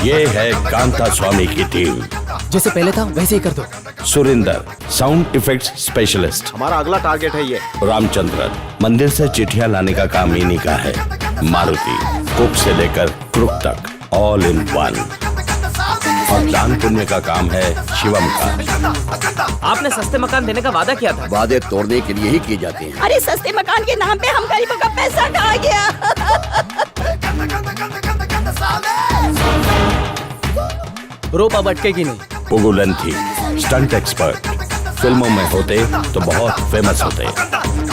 ये है कांता स्वामी की टीम। जैसे पहले था वैसे ही कर दो। Surinder, sound effects specialist. हमारा अगला टारगेट है ये। रामचंद्रन, मंदिर से चिट्ठियां लाने का काम इन्हीं का है। मारुति, कुक से लेकर क्रुक तक, ऑल इन वन। और दान पुण्य का काम है शिवम का। आपने सस्ते मकान देने का वादा किया था। वादे तोड़ने के लिए ही किए जाते हैं। अरे सस्ते मकान के नाम पे हम गरीबों का पैसा खा गया। रोप अब अटकेगी नहीं। पुगुलंथी, स्टंट एक्सपर्ट। फिल्मों में होते तो बहुत फेमस होते।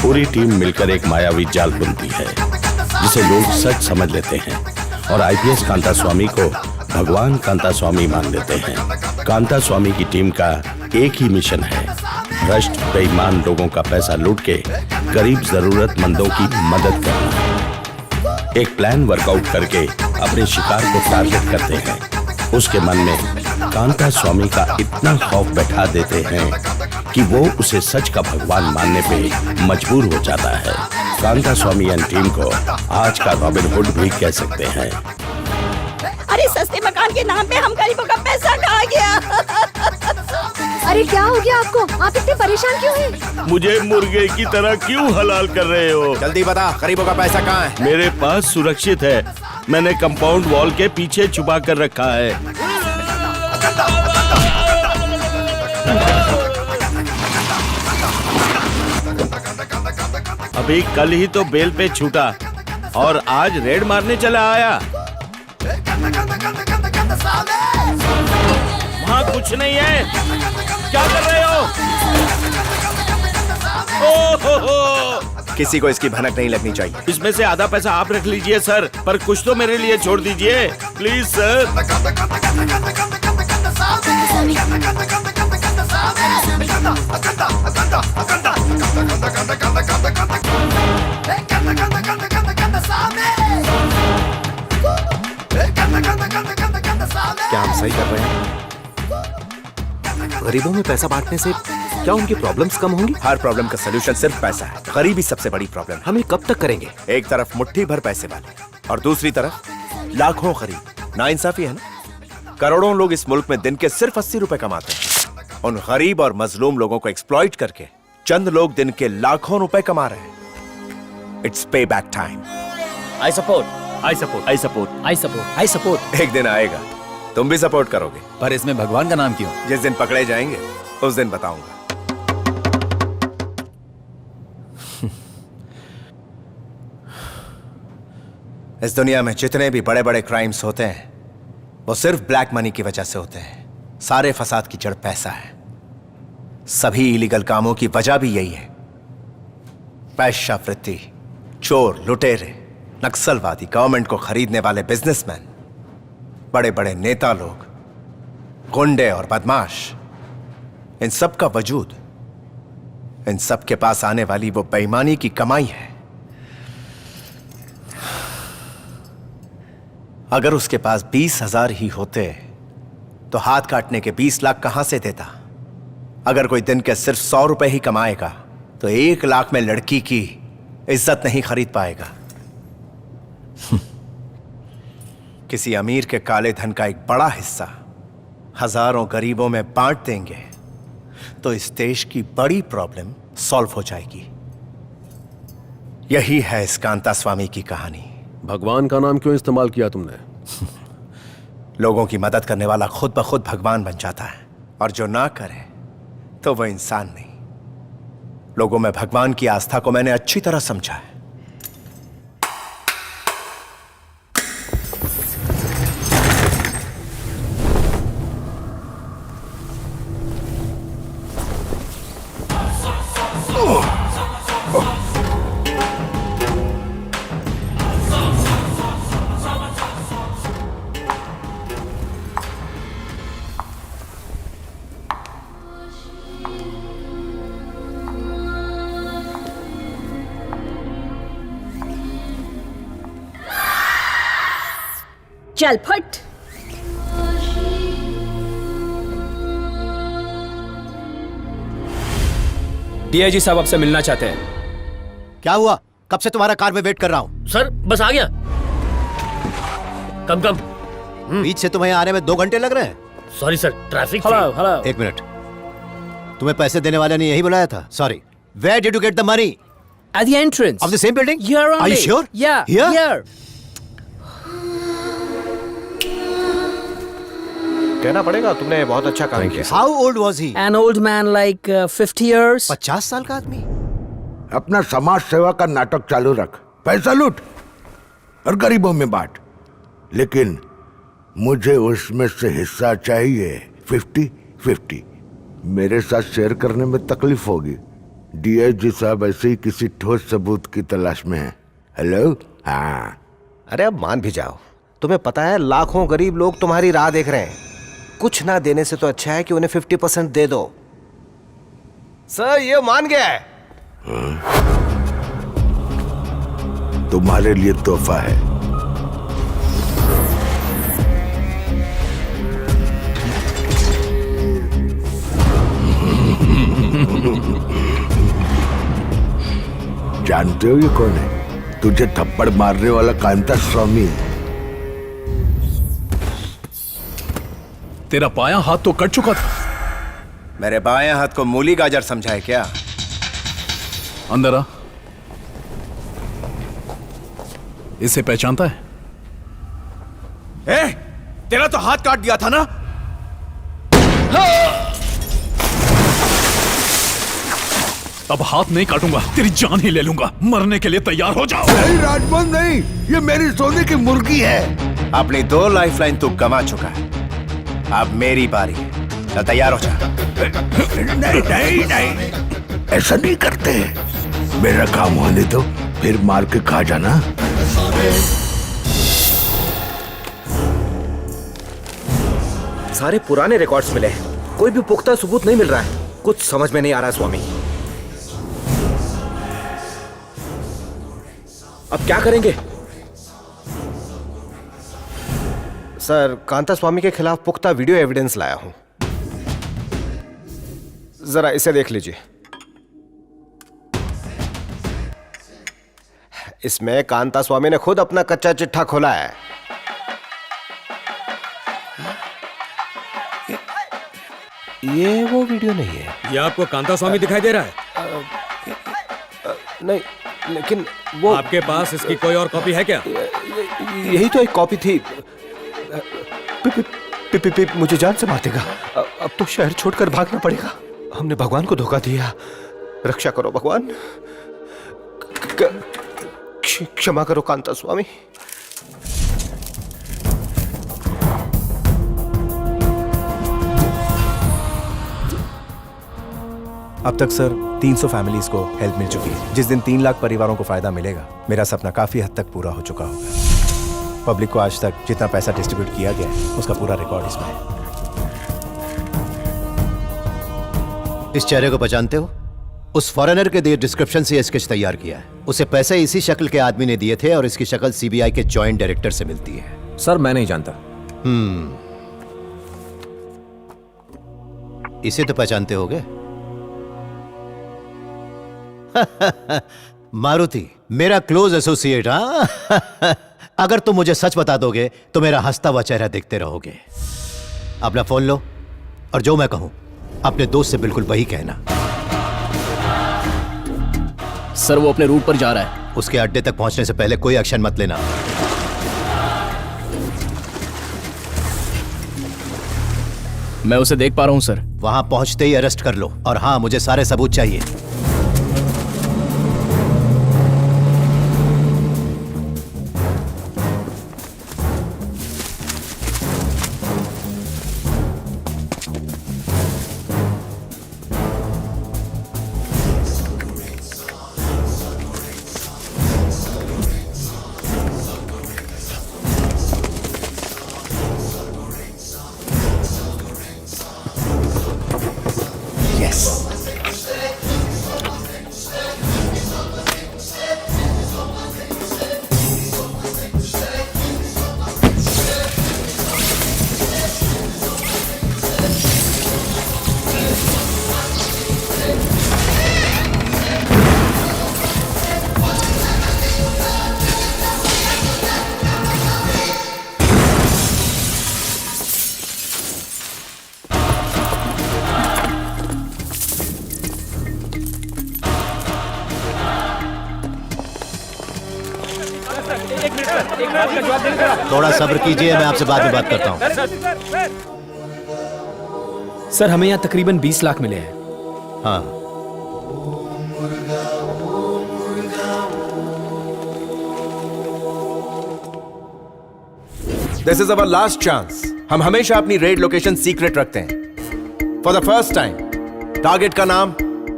पूरी टीम मिलकर एक मायावी जाल बुनती है जिसे लोग सच समझ लेते हैं और आईपीएस कांता स्वामी को भगवान कांता स्वामी मान लेते हैं। कांता स्वामी की टीम का एक ही मिशन है, भ्रष्ट बेईमान लोगों का पैसा लूट के गरीब जरूरतमंदों की मदद करना। एक प्लान वर्कआउट करके अपने शिकार को टारगेट करते हैं। उसके मन में कांता स्वामी का इतना खौफ बैठा देते हैं कि वो उसे सच का भगवान मानने पे मजबूर हो जाता है। कांता स्वामी एंड टीम को आज का रॉबिन हुड भी कह सकते हैं। अरे सस्ते मकान के नाम पे हम गरीबों का पैसा खा गया। अरे क्या हो गया आपको? आप इतने परेशान क्यों हैं? मुझे मुर्गे की तरह क्यों हलाल कर रहे हो? जल्दी बता, गरीबों का पैसा कहाँ है? मेरे पास सुरक्षित है। मैंने कंपाउंड वॉल के पीछे छुपा कर रखा है। अभी कल ही तो बेल पे छूटा और आज रेड मारने चला आया। वहाँ कुछ नहीं है। क्या कर रहे हो? ओहो! किसी को इसकी भनक नहीं लगनी चाहिए। इसमें से आधा पैसा आप रख लीजिए सर, पर कुछ तो मेरे लिए छोड़ दीजिए प्लीज सर। क्या हम सही कर रहे हैं? गरीबों में पैसा बांटने से क्या उनकी प्रॉब्लम्स कम होंगी? हर प्रॉब्लम का सलूशन सिर्फ पैसा है। गरीबी सबसे बड़ी प्रॉब्लम है। हम ये कब तक करेंगे? एक तरफ मुट्ठी भर पैसे वाले और दूसरी तरफ लाखों गरीब। नाइंसाफी है ना? करोड़ों लोग इस मुल्क में दिन के सिर्फ 80 रुपए कमाते हैं। उन गरीब और मजलूम लोगों को एक्सप्लॉइट करके चंद लोग दिन के लाखों रुपए कमा रहे हैं। इट्स पे back time. I support, I support, I support, I support, I support. एक दिन आएगा तुम भी सपोर्ट करोगे। पर इसमें भगवान का नाम क्यों? जिस दिन पकड़े जाएंगे उस दिन बताऊंगा। इस दुनिया में जितने भी बड़े बड़े क्राइम्स होते हैं वो सिर्फ ब्लैक मनी की वजह से होते हैं। सारे फसाद की जड़ पैसा है। सभी इलीगल कामों की वजह भी यही है। वेश्यावृत्ति, चोर, लुटेरे, नक्सलवादी, गवर्नमेंट को खरीदने वाले बिजनेसमैन, बड़े बड़े नेता लोग, गुंडे और बदमाश, इन सब का वजूद, इन सब के पास आने वाली वो बेईमानी की कमाई है। अगर उसके पास 20,000 ही होते तो हाथ काटने के 20 लाख कहां से देता? अगर कोई दिन के सिर्फ 100 रुपए ही कमाएगा तो 1 लाख में लड़की की इज्जत नहीं खरीद पाएगा। किसी अमीर के काले धन का एक बड़ा हिस्सा हजारों गरीबों में बांट देंगे तो इस देश की बड़ी प्रॉब्लम सॉल्व हो जाएगी। यही है इस कांता स्वामी की कहानी। भगवान का नाम क्यों इस्तेमाल किया तुमने? लोगों की मदद करने वाला खुद ब खुद भगवान बन जाता है और जो ना करे तो वह इंसान नहीं। लोगों में भगवान की आस्था को मैंने अच्छी तरह समझा है। चल फट। डीआईजी साहब आपसे मिलना चाहते हैं। क्या हुआ? कब से तुम्हारा कार में वेट कर रहा हूँ। सर बस आ गया। कम कम। बीच से तुम्हें आने में 2 घंटे लग रहे हैं। Sorry sir, traffic hello hello. 1 minute, तुम्हें पैसे देने वाले ने यही बुलाया था। Sorry, where did you get the money? At the entrance. Of the same building? Here only. Are you sure? Yeah. Here? Here. कहना पड़ेगा तुमने बहुत अच्छा काम किया। How old was he? An old man like 50 years. 50 साल का आदमी। अपना समाज सेवा का नाटक चालू रख, पैसा लूट और गरीबों में बांट, लेकिन मुझे उसमें से हिस्सा चाहिए। 50-50। मेरे साथ शेयर करने में तकलीफ होगी। डीआईजी साहब ऐसे ही किसी ठोस सबूत की तलाश में हैं। हेलो। हाँ, अरे अब मान भी जाओ, तुम्हें पता है लाखों गरीब लोग तुम्हारी राह देख रहे हैं। कुछ ना देने से तो अच्छा है कि उन्हें 50% दे दो। सर ये मान गया है। तुम्हारे लिए तोहफा है। जानते हो ये कौन है? तुझे थप्पड़ मारने वाला कांता स्वामी। तेरा बायां हाथ तो कट चुका था। मेरे बाएं हाथ को मूली गाजर समझा है क्या? अंदर आ। इसे पहचानता है? तेरा तो हाथ काट दिया था ना। अब हाथ नहीं काटूंगा, तेरी जान ही ले लूंगा। मरने के लिए तैयार हो जाओ। नहीं राजमोहन नहीं, ये मेरी सोने की मुर्गी है। अपनी 2 लाइफलाइन तू गंवा चुका है, अब मेरी बारी है। तो तैयार हो जा। नहीं नहीं नहीं, ऐसा नहीं करते। मेरा काम होने दो, फिर मार के खा जाना। सारे पुराने रिकॉर्ड्स मिले हैं, कोई भी पुख्ता सबूत नहीं मिल रहा है। कुछ समझ में नहीं आ रहा स्वामी। अब क्या करेंगे? सर, कांता स्वामी के खिलाफ पुख्ता वीडियो एविडेंस लाया हूं, जरा इसे देख लीजिए। इसमें कांता स्वामी ने खुद अपना कच्चा चिट्ठा खोला है। ये वो वीडियो नहीं है। ये आपको कांता स्वामी दिखाई दे रहा है? नहीं, लेकिन वो आपके पास इसकी कोई और कॉपी है क्या? यही तो एक कॉपी थी। मुझे जान से मार देगा। अब तो शहर छोड़कर भागना पड़ेगा। हमने भगवान को धोखा दिया। रक्षा करो भगवान। क्षमा करो कांता स्वामी। अब तक सर 300 फैमिलीज को हेल्प मिल चुकी है। जिस दिन 3 लाख परिवारों को फायदा मिलेगा, मेरा सपना काफी हद तक पूरा हो चुका होगा। पब्लिक को आज तक जितना पैसा डिस्ट्रीब्यूट किया गया है, उसका पूरा रिकॉर्ड इसमें है। इस चेहरे को पहचानते हो? उस फॉरेनर के दिए डिस्क्रिप्शन से स्केच तैयार किया है। उसे पैसे इसी शक्ल के आदमी ने दिए थे और इसकी शक्ल सीबीआई के जॉइंट डायरेक्टर से मिलती है। सर मैं नहीं जानता। इसे तो पहचानते होगे। मारुति, मेरा क्लोज एसोसिएट। हाँ अगर तुम मुझे सच बता दोगे तो मेरा हंसता हुआ चेहरा देखते रहोगे। अपना फोन लो और जो मैं कहूं अपने दोस्त से बिल्कुल वही कहना। सर वो अपने रूट पर जा रहा है। उसके अड्डे तक पहुंचने से पहले कोई एक्शन मत लेना। मैं उसे देख पा रहा हूं सर। वहां पहुंचते ही अरेस्ट कर लो। और हाँ, मुझे सारे सबूत चाहिए। थोड़ा सब्र कीजिए, मैं आपसे बाद में बात करता हूँ। सर हमें यहाँ तकरीबन 20 लाख मिले हैं। हाँ, this is our last chance. हम हमेशा अपनी रेड लोकेशन सीक्रेट रखते हैं। For the first time target का नाम,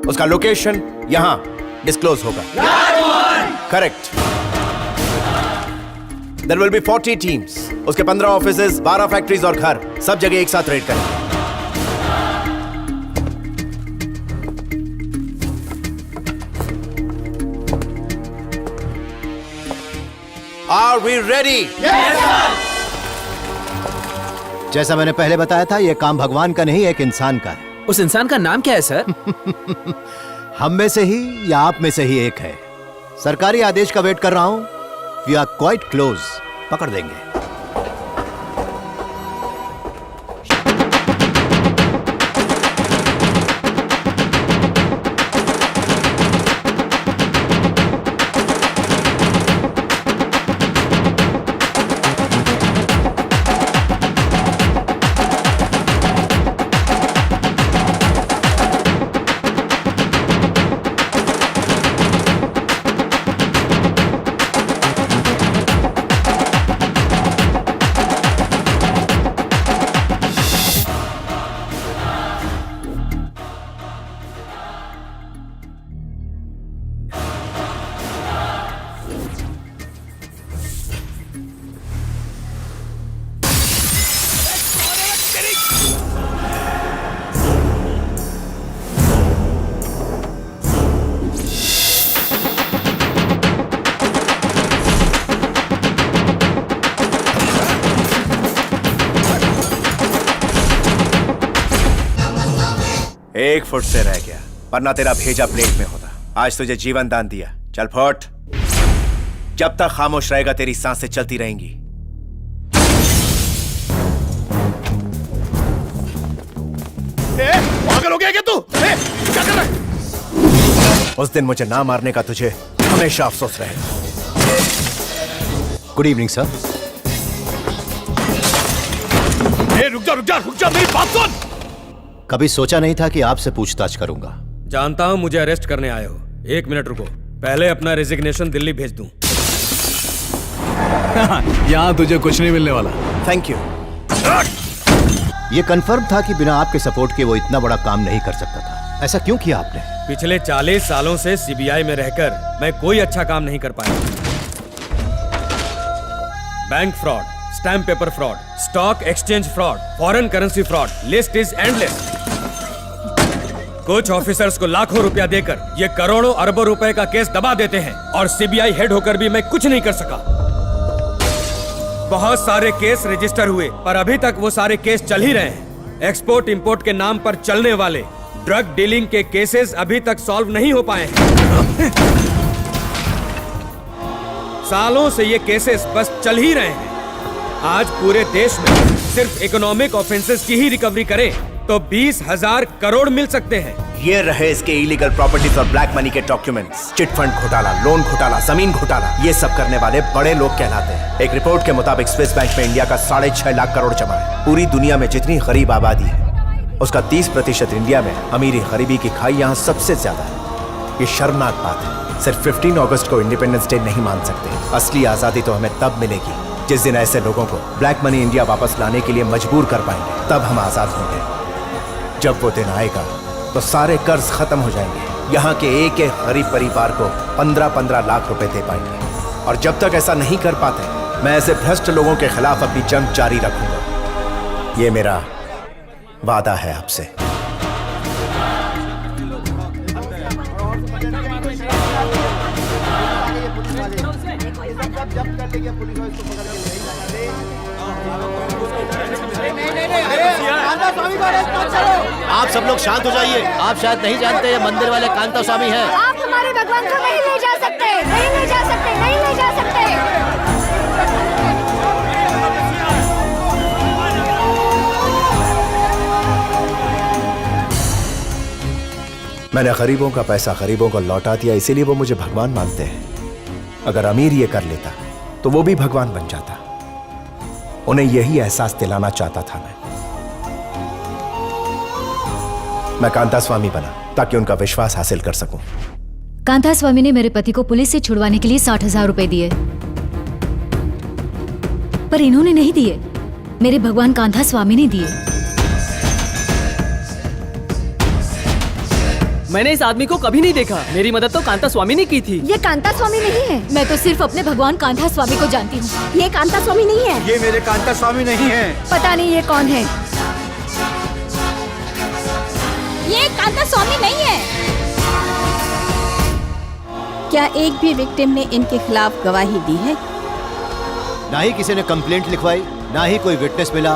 उसका लोकेशन यहां डिस्क्लोज होगा। Correct. There will be 40 teams, उसके 15 ऑफिसेज, 12 फैक्ट्रीज और घर, सब जगह एक साथ रेड करेंगे। Are we ready? जैसा मैंने पहले बताया था, यह काम भगवान का नहीं, एक इंसान का है। उस इंसान का नाम क्या है सर? हम में से ही या आप में से ही एक है। सरकारी आदेश का वेट कर रहा हूं। वी आर क्वाइट क्लोज, पकड़ देंगे। एक फुट से रह गया, वरना तेरा भेजा प्लेट में होता। आज तुझे जीवन दान दिया, चल फुट। जब तक खामोश रहेगा तेरी सांसें चलती रहेंगी। पागल हो गया क्या तू? क्या कर रहा है? उस दिन मुझे ना मारने का तुझे हमेशा अफसोस रहे। Good evening sir. रुक जा, मेरी बात सुन। कभी सोचा नहीं था कि आपसे पूछताछ करूंगा। जानता हूँ मुझे अरेस्ट करने आए हो। 1 मिनट रुको, पहले अपना रेजिग्नेशन दिल्ली भेज दूं। यहाँ तुझे कुछ नहीं मिलने वाला। Thank you. ये कंफर्म था कि बिना आपके सपोर्ट के वो इतना बड़ा काम नहीं कर सकता था। ऐसा क्यों किया आपने? पिछले 40 सालों से सीबीआई में रहकर मैं कोई अच्छा काम नहीं कर पाया। Bank fraud, stamp paper fraud, stock exchange fraud, foreign currency fraud, list is endless. कुछ ऑफिसर्स को लाखों रुपया देकर ये करोड़ों अरबों रुपए का केस दबा देते हैं और सीबीआई हेड होकर भी मैं कुछ नहीं कर सका। बहुत सारे केस रजिस्टर हुए पर अभी तक वो सारे केस चल ही रहे हैं। एक्सपोर्ट इंपोर्ट के नाम पर चलने वाले ड्रग डीलिंग के केसेस अभी तक सॉल्व नहीं हो पाए हैं। सालों से ये केसेस बस चल ही रहे हैं। आज पूरे देश में सिर्फ इकोनॉमिक ऑफेंसेस की ही रिकवरी करें तो 20,000 करोड़ मिल सकते हैं। ये रहे इसके इलीगल प्रॉपर्टीज और ब्लैक मनी के डॉक्यूमेंट्स। चिट फंड घोटाला, लोन घोटाला, जमीन घोटाला, ये सब करने वाले बड़े लोग कहलाते हैं। एक रिपोर्ट के मुताबिक स्विस बैंक में इंडिया का 6.5 लाख करोड़ जमा है। पूरी दुनिया में जितनी गरीब आबादी है उसका 30% इंडिया में। अमीरी गरीबी की खाई यहाँ सबसे ज्यादा है। ये शर्मनाक बात है। सिर्फ 15 अगस्त को इंडिपेंडेंस डे नहीं मान सकते। असली आजादी तो हमें तब मिलेगी जिस दिन ऐसे लोगों को ब्लैक मनी इंडिया वापस लाने के लिए मजबूर कर पाएंगे। तब हम आजाद होंगे। जब वो दिन आएगा तो सारे कर्ज खत्म हो जाएंगे। यहाँ के एक एक गरीब परिवार को 15-15 लाख रुपए दे पाएंगे। और जब तक ऐसा नहीं कर पाते मैं ऐसे भ्रष्ट लोगों के खिलाफ अपनी जंग जारी रखूंगा। ये मेरा वादा है आपसे। आप सब लोग शांत हो जाइए। आप शायद नहीं जानते ये मंदिर वाले कांता स्वामी हैं। आप हमारे भगवान को नहीं ले जा सकते, नहीं ले जा सकते, नहीं ले जा सकते। मैंने गरीबों का पैसा गरीबों को लौटा दिया, इसीलिए वो मुझे भगवान मानते हैं। अगर अमीर ये कर लेता तो वो भी भगवान बन जाता। उन्हें यही एहसास दिलाना चाहता था मैं कांता स्वामी बना ताकि उनका विश्वास हासिल कर सकूं। कांता स्वामी ने मेरे पति को पुलिस से छुड़वाने के लिए 60,000 रुपए दिए, पर इन्होंने नहीं दिए, मेरे भगवान कांता स्वामी ने दिए। मैंने इस आदमी को कभी नहीं देखा। मेरी मदद तो कांता स्वामी ने की थी। ये कांता स्वामी नहीं है। मैं तो सिर्फ अपने भगवान कांता स्वामी को जानती हूँ। ये कांता स्वामी नहीं है। ये मेरे कांता स्वामी नहीं है। पता नहीं ये कौन है। ये कांता स्वामी नहीं है। क्या एक भी विक्टिम ने इनके खिलाफ गवाही दी है? ना ही किसी ने कंप्लेंट लिखवाई, ना ही कोई विटनेस मिला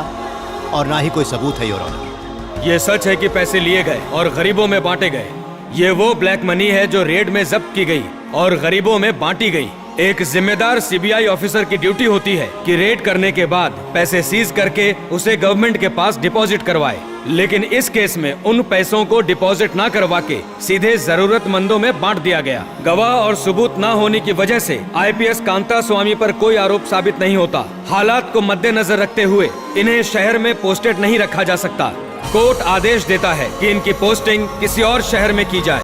और ना ही कोई सबूत है योर ऑनर। ये सच है कि पैसे लिए गए और गरीबों में बांटे गए। ये वो ब्लैक मनी है जो रेड में जब्त की गई और गरीबों में बांटी गई। एक जिम्मेदार सीबीआई ऑफिसर की ड्यूटी होती है कि रेड करने के बाद पैसे सीज करके उसे गवर्नमेंट के पास डिपॉजिट करवाए, लेकिन इस केस में उन पैसों को डिपॉजिट ना करवा के सीधे जरूरतमंदों में बांट दिया गया। गवाह और सबूत ना होने की वजह से आईपीएस कांता स्वामी पर कोई आरोप साबित नहीं होता। हालात को मद्देनजर रखते हुए इन्हें शहर में पोस्टेड नहीं रखा जा सकता। कोर्ट आदेश देता है कि इनकी पोस्टिंग किसी और शहर में की जाए।